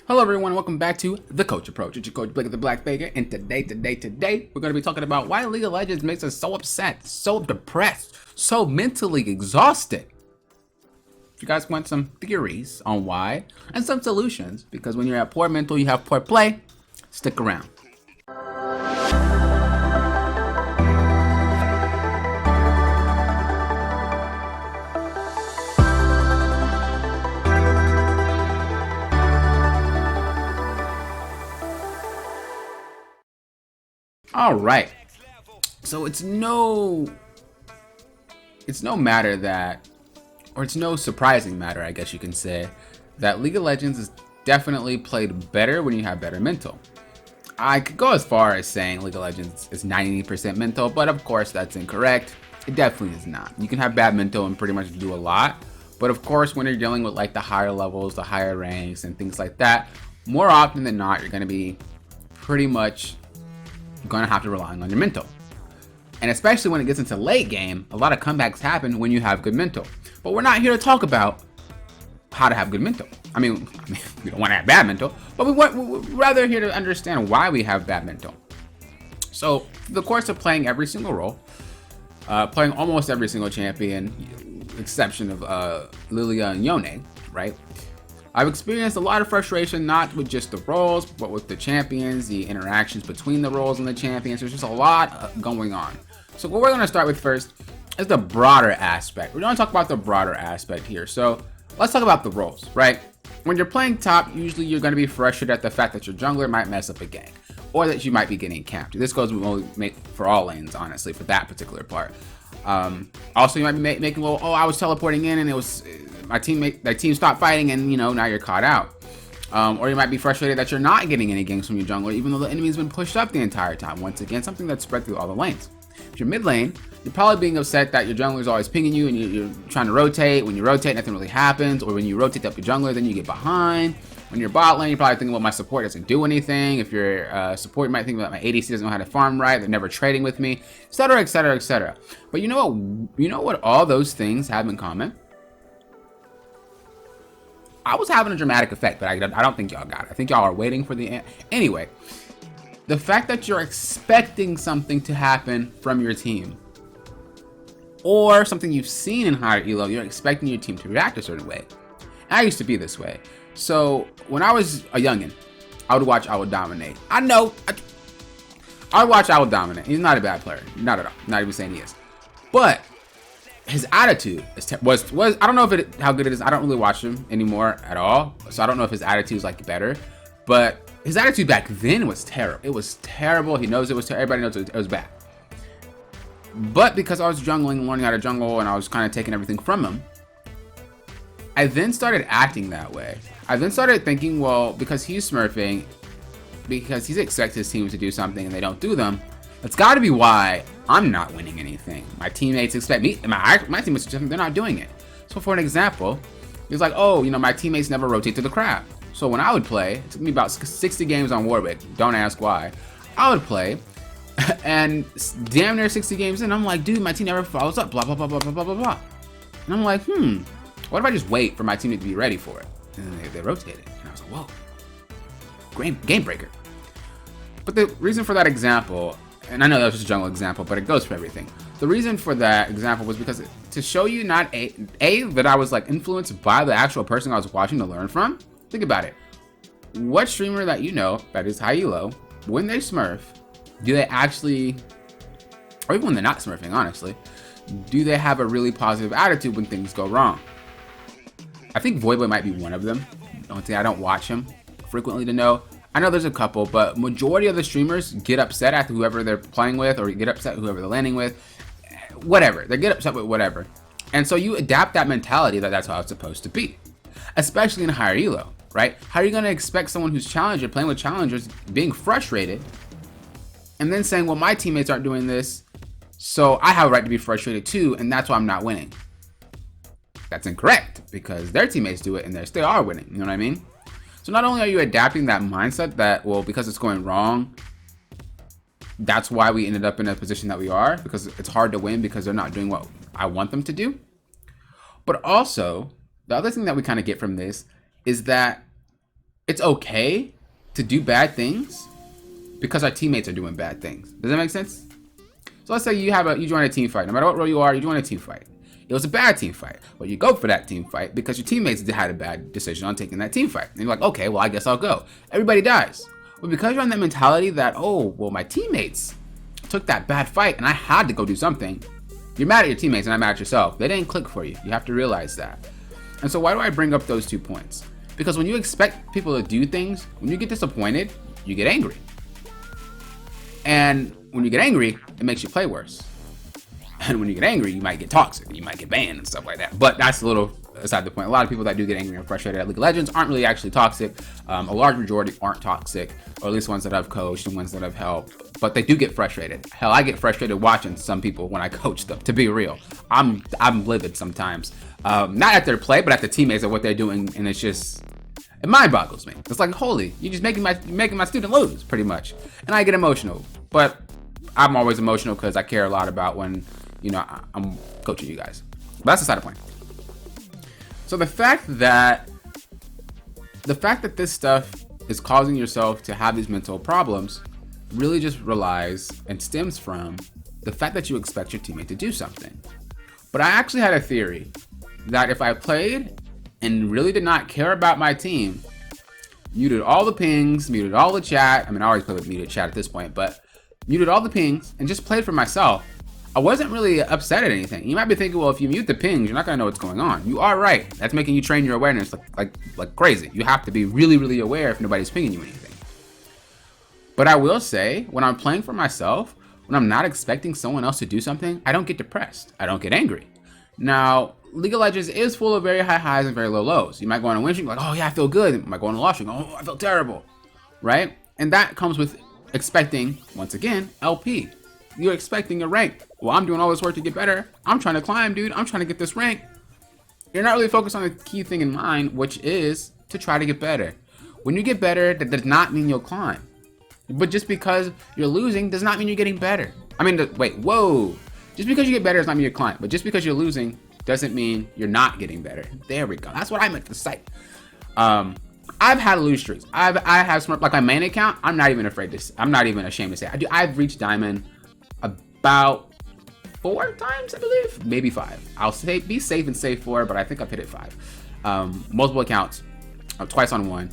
Hello everyone, welcome back to The Coach Approach. It's your coach Blake the Black Baker, and today, we're going to be talking about why League of Legends makes us so upset, so depressed, so mentally exhausted. If you guys want some theories on why, and some solutions, because when you're at poor mental, you have poor play, stick around. All right, so it's no matter that, or it's no surprising matter, I guess you can say, that League of Legends is definitely played better when you have better mental. I could go as far as saying League of Legends is 90% mental, but of course that's incorrect. It definitely is not. You can have bad mental and pretty much do a lot, but of course when you're dealing with like the higher levels, the higher ranks and things like that, more often than not, you're going to be pretty much going to have to rely on your mental. And especially when it gets into late game, a lot of comebacks happen when you have good mental. But we're not here to talk about how to have good mental. I mean we don't want to have bad mental, but we're rather here to understand why we have bad mental. So, through the course of playing every single role, playing almost every single champion, exception of Lilia and Yone, right? I've experienced a lot of frustration, not with just the roles, but with the champions, the interactions between the roles and the champions. There's just a lot going on. So what we're going to start with first is the broader aspect. We're going to talk about the broader aspect here. So let's talk about the roles, right? When you're playing top, usually you're going to be frustrated at the fact that your jungler might mess up a gank, or that you might be getting camped. This goes for all lanes, honestly, for that particular part. Also, you might be making a little, oh, I was teleporting in and it was my team stopped fighting and, you know, now you're caught out. Or you might be frustrated that you're not getting any ganks from your jungler, even though the enemy's been pushed up the entire time. Once again, something that's spread through all the lanes. If you're mid lane, you're probably being upset that your jungler is always pinging you and you're trying to rotate. When you rotate, nothing really happens. Or when you rotate up your jungler, then you get behind. When you're bot lane, you're probably thinking, well, my support doesn't do anything. If you're support, you might think that my ADC doesn't know how to farm right. They're never trading with me, etc., etc., etc. But you know what? You know what all those things have in common? I was having a dramatic effect, but I don't think y'all got it. I think y'all are waiting for the end. Anyway, the fact that you're expecting something to happen from your team, or something you've seen in higher elo, you're expecting your team to react a certain way. And I used to be this way. So when I was a youngin', I would watch I Will Dominate. I know, I would watch I Will Dominate. He's not a bad player, not at all. Not even saying he is, but his attitude was I don't know if how good it is. I don't really watch him anymore at all, so I don't know if his attitude is like better. But his attitude back then was terrible. It was terrible. He knows it was terrible. Everybody knows it was bad. But because I was jungling, learning how to jungle, and I was kind of taking everything from him, I then started acting that way. I then started thinking, well, because he's smurfing, because he's expects his team to do something and they don't do them, that's got to be why I'm not winning anything. My teammates expect me, my teammates, they're not doing it. So for an example, it's like, oh, you know, my teammates never rotate to the crab. So when I would play, it took me about 60 games on Warwick. Don't ask why. I would play, and damn near 60 games in, I'm like, dude, my team never follows up, blah, blah, blah, blah, blah, blah, blah, blah. And I'm like, what if I just wait for my teammate to be ready for it? And then they rotated. And I was like, whoa, game breaker. But the reason for that example, and I know that was just a jungle example, but it goes for everything. The reason for that example was because to show you not that I was like influenced by the actual person I was watching to learn from. Think about it. What streamer that you know that is high elo, when they smurf, do they actually, or even when they're not smurfing, honestly, do they have a really positive attitude when things go wrong? I think Voiboy might be one of them. I don't watch him frequently to know. I know there's a couple, but majority of the streamers get upset at whoever they're playing with, or get upset whoever they're landing with, whatever. They get upset with whatever. And so you adapt that mentality that that's how it's supposed to be, especially in higher elo, right? How are you going to expect someone who's challenger, playing with challengers, being frustrated, and then saying, well, my teammates aren't doing this, so I have a right to be frustrated too, and that's why I'm not winning? That's incorrect, because their teammates do it and they are winning. You know what I mean? So not only are you adapting that mindset that, well, because it's going wrong, that's why we ended up in a position that we are, because it's hard to win because they're not doing what I want them to do. But also, the other thing that we kind of get from this is that it's okay to do bad things because our teammates are doing bad things. Does that make sense? So let's say you join a team fight. No matter what role you are, you join a team fight. It was a bad team fight, but you go for that team fight because your teammates had a bad decision on taking that team fight. And you're like, okay, well, I guess I'll go. Everybody dies. But because you're on that mentality that, oh, well, my teammates took that bad fight and I had to go do something, you're mad at your teammates and I'm mad at yourself. They didn't click for you. You have to realize that. And so why do I bring up those 2 points? Because when you expect people to do things, when you get disappointed, you get angry. And when you get angry, it makes you play worse. And when you get angry, you might get toxic. You might get banned and stuff like that. But that's a little aside the point. A lot of people that do get angry and frustrated at League of Legends aren't really actually toxic. A large majority aren't toxic, or at least ones that I've coached and ones that I've helped. But they do get frustrated. Hell, I get frustrated watching some people when I coach them, to be real. I'm livid sometimes. Not at their play, but at the teammates and what they're doing. And it's just, it mind boggles me. It's like, holy, you're just making my student lose, pretty much. And I get emotional. But I'm always emotional because I care a lot about when, I'm coaching you guys. But that's the side of the point. So the fact that this stuff is causing yourself to have these mental problems really just relies and stems from the fact that you expect your teammate to do something. But I actually had a theory that if I played and really did not care about my team, muted all the pings, muted all the chat. I mean, I always play with muted chat at this point, but muted all the pings and just played for myself, I wasn't really upset at anything. You might be thinking, well, if you mute the pings, you're not gonna know what's going on. You are right. That's making you train your awareness like crazy. You have to be really, really aware if nobody's pinging you anything. But I will say, when I'm playing for myself, when I'm not expecting someone else to do something, I don't get depressed. I don't get angry. Now, League of Legends is full of very high highs and very low lows. You might go on a win streak, like, oh yeah, I feel good. You might go on a loss streak, oh, I feel terrible, right? And that comes with expecting, once again, LP. You're expecting a rank. Well, I'm doing all this work to get better. I'm trying to climb, dude. I'm trying to get this rank. You're not really focused on the key thing in mind, which is to try to get better. When you get better, that does not mean you'll climb. But just because you're losing does not mean you're getting better. I mean, wait, whoa. Just because you get better does not mean you're climbing. But just because you're losing doesn't mean you're not getting better. There we go. That's what I meant to say. I've had lose streaks. I have some, like my main account. I'm not even ashamed to say I've reached diamond about 4 times, I believe, maybe 5. I'll say be safe and say 4, but I think I've hit it 5. Multiple accounts, twice on one.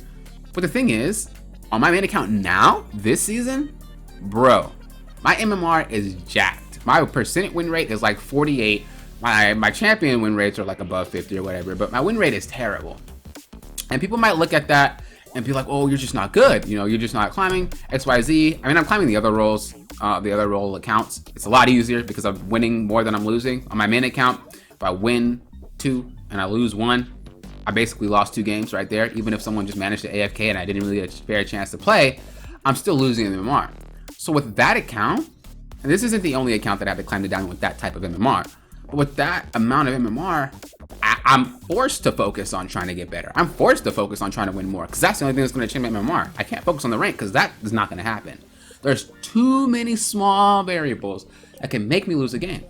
But the thing is, on my main account now, this season, bro, my MMR is jacked. My percent win rate is like 48. My champion win rates are like above 50 or whatever, but my win rate is terrible. And people might look at that and be like, oh, you're just not good. You're just not climbing XYZ. I mean, I'm climbing the other roles, the other role accounts. It's a lot easier because I'm winning more than I'm losing. On my main account, if I win 2 and I lose 1, I basically lost 2 games right there. Even if someone just managed to AFK and I didn't really get a fair chance to play, I'm still losing in MMR. So with that account, and this isn't the only account that I have to climb the diamond with that type of MMR, but with that amount of MMR, I'm forced to focus on trying to get better. I'm forced to focus on trying to win more because that's the only thing that's going to change my MMR. I can't focus on the rank because that is not going to happen. There's too many small variables that can make me lose a game.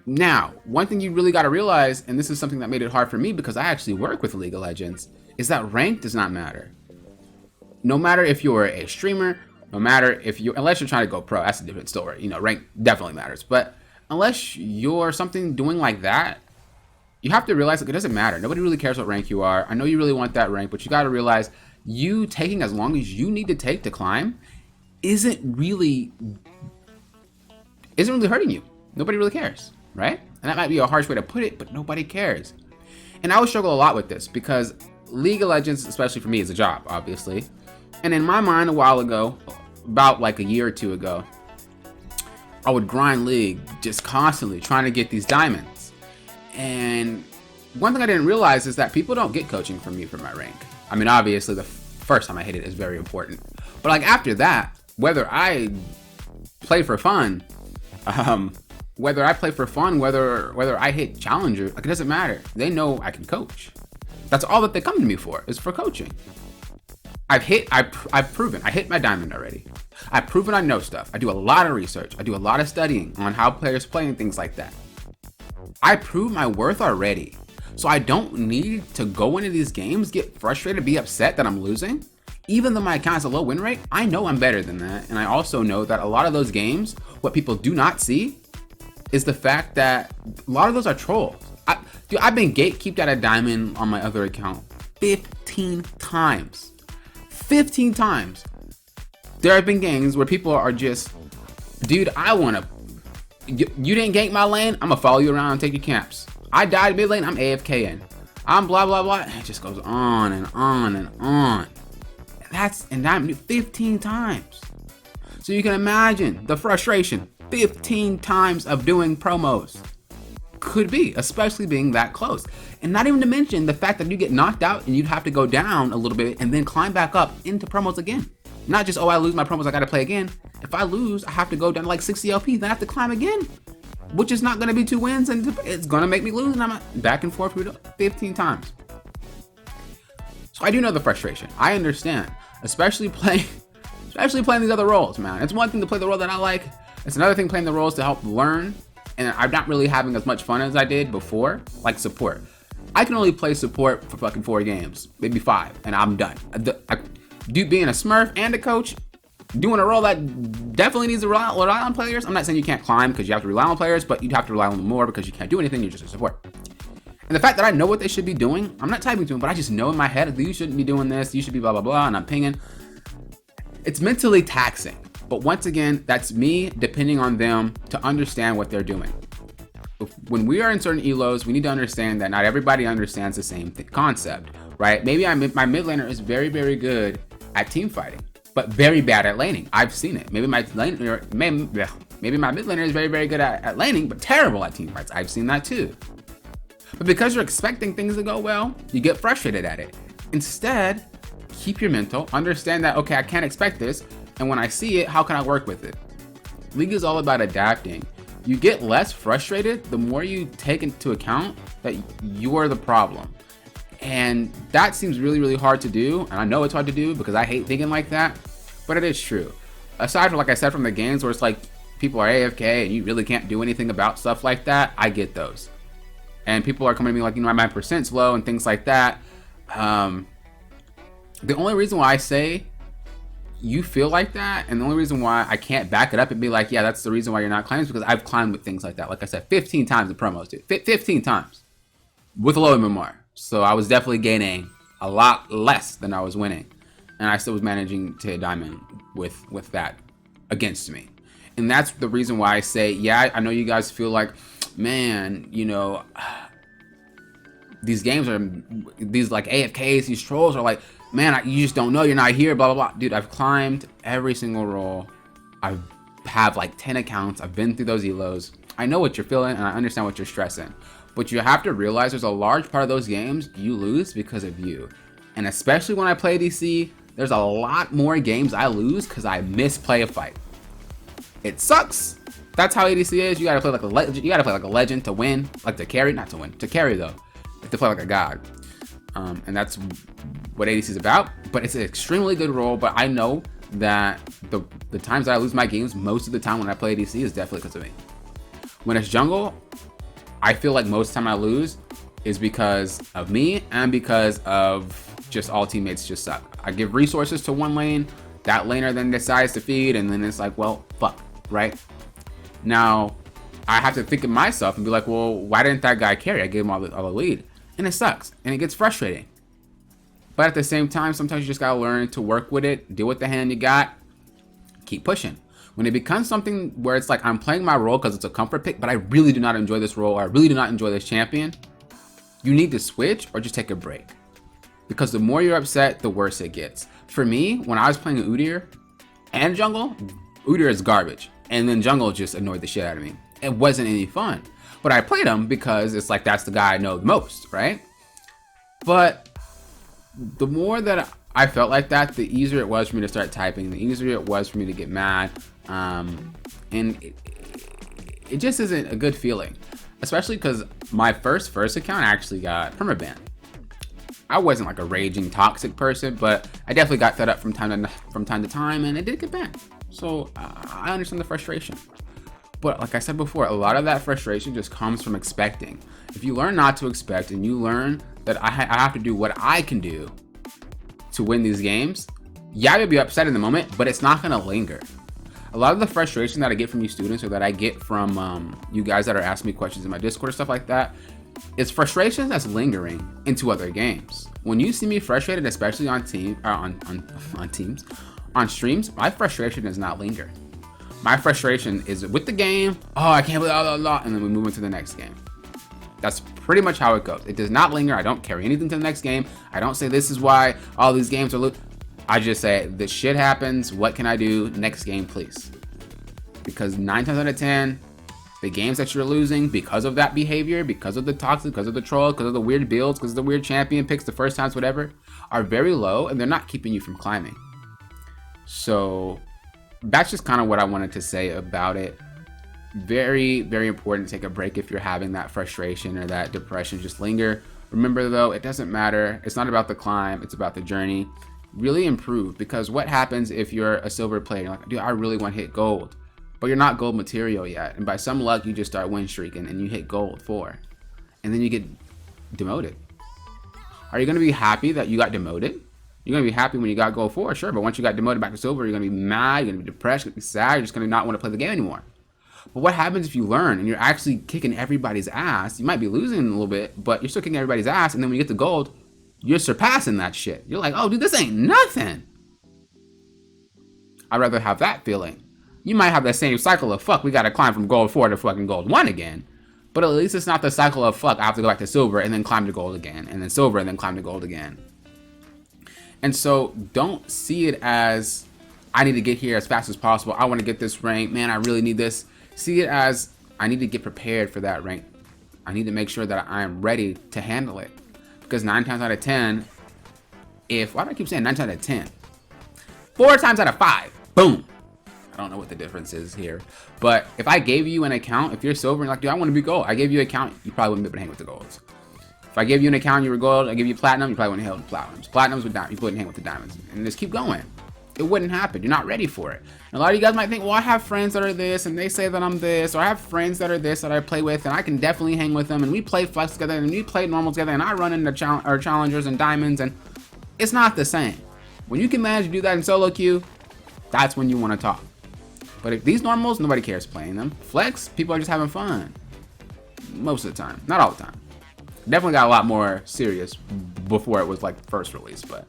Now, one thing you really got to realize, and this is something that made it hard for me because I actually work with League of Legends, is that rank does not matter. No matter if you're a streamer, unless you're trying to go pro, that's a different story. Rank definitely matters. But unless you're something doing like that, you have to realize it doesn't matter. Nobody really cares what rank you are. I know you really want that rank, but you got to realize you taking as long as you need to take to climb isn't really hurting you. Nobody really cares, right? And that might be a harsh way to put it, but nobody cares. And I would struggle a lot with this because League of Legends, especially for me, is a job, obviously. And in my mind, a while ago, about like a year or 2 ago, I would grind League just constantly trying to get these diamonds. And one thing I didn't realize is that people don't get coaching from me for my rank. I mean, obviously the first time I hit it is very important. But like after that, whether I play for fun, whether I hit Challenger, like it doesn't matter. They know I can coach. That's all that they come to me for, is for coaching. I've proven, I hit my diamond already. I've proven I know stuff. I do a lot of research. I do a lot of studying on how players play and things like that. I prove my worth already. So I don't need to go into these games, get frustrated, be upset that I'm losing. Even though my account has a low win rate, I know I'm better than that. And I also know that a lot of those games, what people do not see is the fact that a lot of those are trolls. I've been gatekeeped at a diamond on my other account 15 times. 15 times. There have been games where people are just, dude, I want to, you didn't gank my lane, I'm going to follow you around and take your camps. I died mid lane, I'm AFK in. I'm blah, blah, blah. And it just goes on and on and on. And I'm 15 times. So you can imagine the frustration 15 times of doing promos could be, especially being that close. And not even to mention the fact that you get knocked out and you'd have to go down a little bit and then climb back up into promos again. Not just, oh, I lose my promos, I gotta play again. If I lose, I have to go down to like 60 LP, then I have to climb again, which is not gonna be 2 wins, and it's gonna make me lose, and I'm back and forth 15 times. So I do know the frustration. I understand, especially playing these other roles, man. It's one thing to play the role that I like. It's another thing playing the roles to help learn, and I'm not really having as much fun as I did before, like support. I can only play support for fucking 4 games, maybe 5, and I'm done. Being a smurf and a coach, doing a role that definitely needs to rely on players. I'm not saying you can't climb because you have to rely on players, but you'd have to rely on them more because you can't do anything, you're just a support. And the fact that I know what they should be doing, I'm not typing to them, but I just know in my head, you shouldn't be doing this, you should be blah, blah, blah, and I'm pinging. It's mentally taxing. But once again, that's me depending on them to understand what they're doing. When we are in certain elos, we need to understand that not everybody understands the same concept, right? Maybe my mid laner is very, very good at team fighting, but very bad at laning. I've seen it. Maybe my mid laner is very, very good at laning, but terrible at team fights. I've seen that too. But because you're expecting things to go well, you get frustrated at it. Instead, keep your mental, understand that, okay, I can't expect this, and when I see it, how can I work with it? League is all about adapting. You get less frustrated the more you take into account that you're the problem. And that seems really, really hard to do. And I know it's hard to do because I hate thinking like that, but it is true. Aside from, like I said, from the games where it's like people are AFK and you really can't do anything about stuff like that, I get those. And people are coming to me like, my percent's low and things like that. The only reason why I say you feel like that, and the only reason why I can't back it up and be like, yeah, that's the reason why you're not climbing, is because I've climbed with things like that. Like I said, 15 times in promos, dude. 15 times with a low MMR. So I was definitely gaining a lot less than I was winning. And I still was managing to hit diamond with that against me. And that's the reason why I say, yeah, I know you guys feel like, man, these games are, these like AFKs, these trolls are like, man, you just don't know, you're not here, blah, blah, blah. Dude, I've climbed every single role. I have like 10 accounts. I've been through those elos. I know what you're feeling and I understand what you're stressing. But you have to realize there's a large part of those games you lose because of you. And especially when I play DC, there's a lot more games I lose because I misplay a fight. It sucks. That's how ADC is. You gotta play like a legend. You gotta play like a legend to win, like to carry, not to win, to carry though. You have to play like a god. And that's what ADC is about. But it's an extremely good role. But I know that the times that I lose my games, most of the time when I play ADC is definitely because of me. When it's jungle, I feel like most of the time I lose is because of me and because of just all teammates just suck. I give resources to one lane, that laner then decides to feed, and then it's like, well, fuck, right? Now, I have to think of myself and be like, well, why didn't that guy carry? I gave him all the lead. And it sucks, and it gets frustrating. But at the same time, sometimes you just gotta learn to work with it, deal with the hand you got, keep pushing. When it becomes something where it's like I'm playing my role because it's a comfort pick, but I really do not enjoy this role, or I really do not enjoy this champion, you need to switch or just take a break. Because the more you're upset, the worse it gets. For me, when I was playing Udyr and jungle, Udyr is garbage. And then jungle just annoyed the shit out of me. It wasn't any fun. But I played him because it's like, that's the guy I know the most, right? But the more that I felt like that, the easier it was for me to start typing, the easier it was for me to get mad. And it just isn't a good feeling, especially because my first account actually got permaban. I wasn't like a raging toxic person, but I definitely got fed up from time to time, and it did get banned. So I understand the frustration. But like I said before, a lot of that frustration just comes from expecting. If you learn not to expect and you learn that I have to do what I can do to win these games, yeah, you'll be upset in the moment, but it's not going to linger. A lot of the frustration that I get from you students, or that I get from you guys that are asking me questions in my Discord or stuff like that, is frustration that's lingering into other games. When you see me frustrated, especially on teams, on streams, my frustration does not linger. My frustration is with the game. Oh, I can't believe blah, blah, blah, and then we move into the next game. That's pretty much how it goes. It does not linger. I don't carry anything to the next game. I don't say this is why all these games are. I just say this shit happens. What can I do? Next game, please. Because 9 times out of 10, the games that you're losing because of that behavior, because of the toxic, because of the troll, because of the weird builds, because of the weird champion picks the first times, whatever, are very low, and they're not keeping you from climbing. So that's just kind of what I wanted to say about it. Very, very important to take a break if you're having that frustration or that depression just linger. Remember though, it doesn't matter. It's not about the climb, it's about the journey. Really improve, because what happens if you're a silver player? You're like, dude, I really want to hit gold, but you're not gold material yet. And by some luck, you just start win streaking and you hit gold 4, and then you get demoted. Are you going to be happy that you got demoted? You're going to be happy when you got gold 4, sure, but once you got demoted back to silver, you're going to be mad, you're going to be depressed, you're going to be sad, you're just going to not want to play the game anymore. But what happens if you learn and you're actually kicking everybody's ass? You might be losing a little bit, but you're still kicking everybody's ass, and then when you get the gold, you're surpassing that shit. You're like, oh, dude, this ain't nothing. I'd rather have that feeling. You might have that same cycle of, fuck, we got to climb from gold 4 to fucking gold 1 again. But at least it's not the cycle of, fuck, I have to go back to silver and then climb to gold again, and then silver and then climb to gold again. And so don't see it as, I need to get here as fast as possible. I want to get this rank. Man, I really need this. See it as, I need to get prepared for that rank. I need to make sure that I am ready to handle it. Because 9 times out of 10, why do I keep saying 9 times out of 10? 4 times out of 5, boom. I don't know what the difference is here. But if I gave you an account, if you're silver and you're like, dude, I want to be gold. I gave you an account, you probably wouldn't be able to hang with the golds. If I gave you an account, you were gold, I give you platinum, you probably wouldn't hang with the platinums. Platinums with diamonds, you wouldn't hang with the diamonds. And just keep going. It wouldn't happen. You're not ready for it. And a lot of you guys might think, well, I have friends that are this, and they say that I'm this, or I have friends that are this that I play with, and I can definitely hang with them, and we play flex together, and we play normal together, and I run into challengers and diamonds, and it's not the same. When you can manage to do that in solo queue, that's when you want to talk. But if these normals, nobody cares playing them. Flex, people are just having fun. Most of the time. Not all the time. Definitely got a lot more serious before it was like first release, but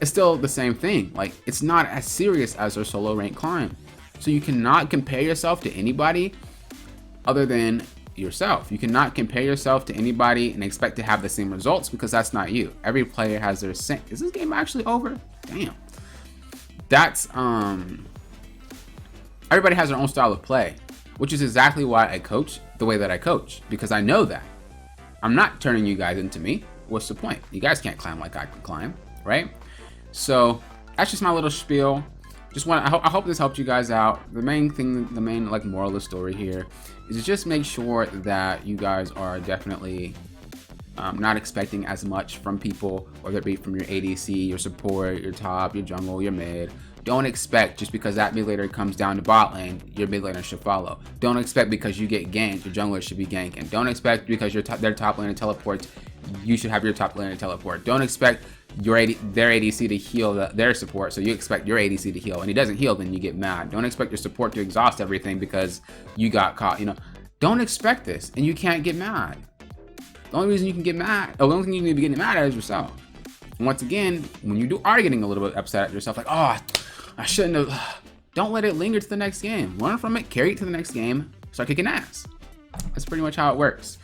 it's still the same thing. Like, it's not as serious as their solo rank climb. So you cannot compare yourself to anybody other than yourself. You cannot compare yourself to anybody and expect to have the same results, because that's not you. Every player has their same. Is this game actually over? Damn. That's everybody has their own style of play, which is exactly why I coach the way that I coach, because I know that I'm not turning you guys into me. What's the point? You guys can't climb like I can climb, right? So that's just my little spiel. I hope this helped you guys out. The main like moral of the story here is to just make sure that you guys are definitely not expecting as much from people, whether it be from your ADC, your support, your top, your jungle, your mid. Don't expect just because that mid laner comes down to bot lane, your mid laner should follow. Don't expect because you get ganked, your jungler should be ganking. Don't expect because their top laner teleports, you should have your top laner teleport. Don't expect their ADC to heal their support, so you expect your ADC to heal, and he doesn't heal, then you get mad. Don't expect your support to exhaust everything because you got caught. Don't expect this, and you can't get mad. The only reason you can get mad, the only thing you need to be getting mad at is yourself. And once again, when you are getting a little bit upset at yourself, like, oh, I shouldn't have. Don't let it linger to the next game. Learn from it, carry it to the next game, start kicking ass. That's pretty much how it works.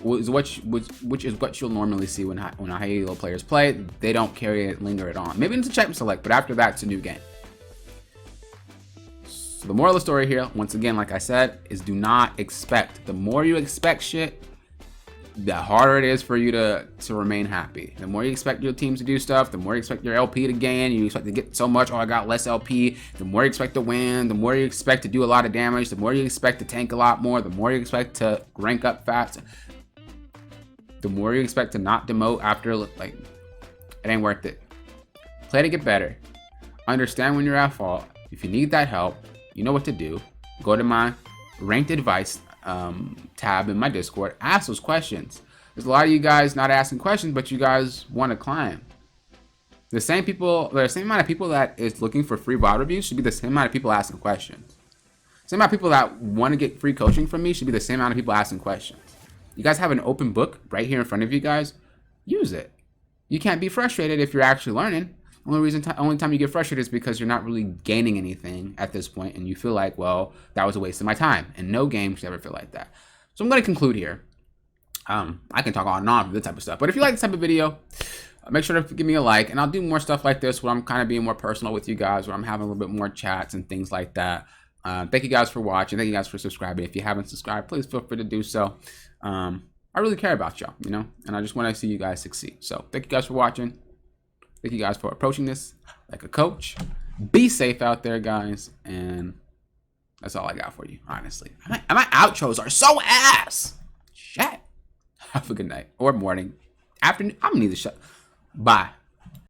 Which is what you'll normally see when high elo players play. They don't carry it, linger it on. Maybe it's a check select, but after that, it's a new game. So the moral of the story here, once again, like I said, is do not expect. The more you expect shit, the harder it is for you to remain happy. The more you expect your teams to do stuff, the more you expect your LP to gain, you expect to get so much, oh, I got less LP, the more you expect to win, the more you expect to do a lot of damage, the more you expect to tank a lot more, the more you expect to rank up fast, the more you expect to not demote after, like, it ain't worth it. Play to get better. Understand when you're at fault. If you need that help, you know what to do. go to my ranked advice tab in my Discord, ask those questions. There's a lot of you guys not asking questions, but you guys want to climb. The same amount of people that is looking for free VOD reviews should be the same amount of people asking questions. Same amount of people that want to get free coaching from me should be the same amount of people asking questions. You guys have an open book right here in front of you guys. Use it. You can't be frustrated if you're actually learning. Only time you get frustrated is because you're not really gaining anything at this point, and you feel like, well, that was a waste of my time. And no game should ever feel like that. So I'm going to conclude here. I can talk on and on for this type of stuff, but if you like this type of video, make sure to give me a like, and I'll do more stuff like this where I'm kind of being more personal with you guys, where I'm having a little bit more chats and things like that. Thank you guys for watching. Thank you guys for subscribing. If you haven't subscribed, please feel free to do so. I really care about y'all, you know, and I just want to see you guys succeed. So thank you guys for watching. Thank you guys for approaching this like a coach. Be safe out there, guys, and that's all I got for you, honestly. My outros are so ass. Shit. Have a good night or morning, afternoon. I'm gonna need to shut. Bye.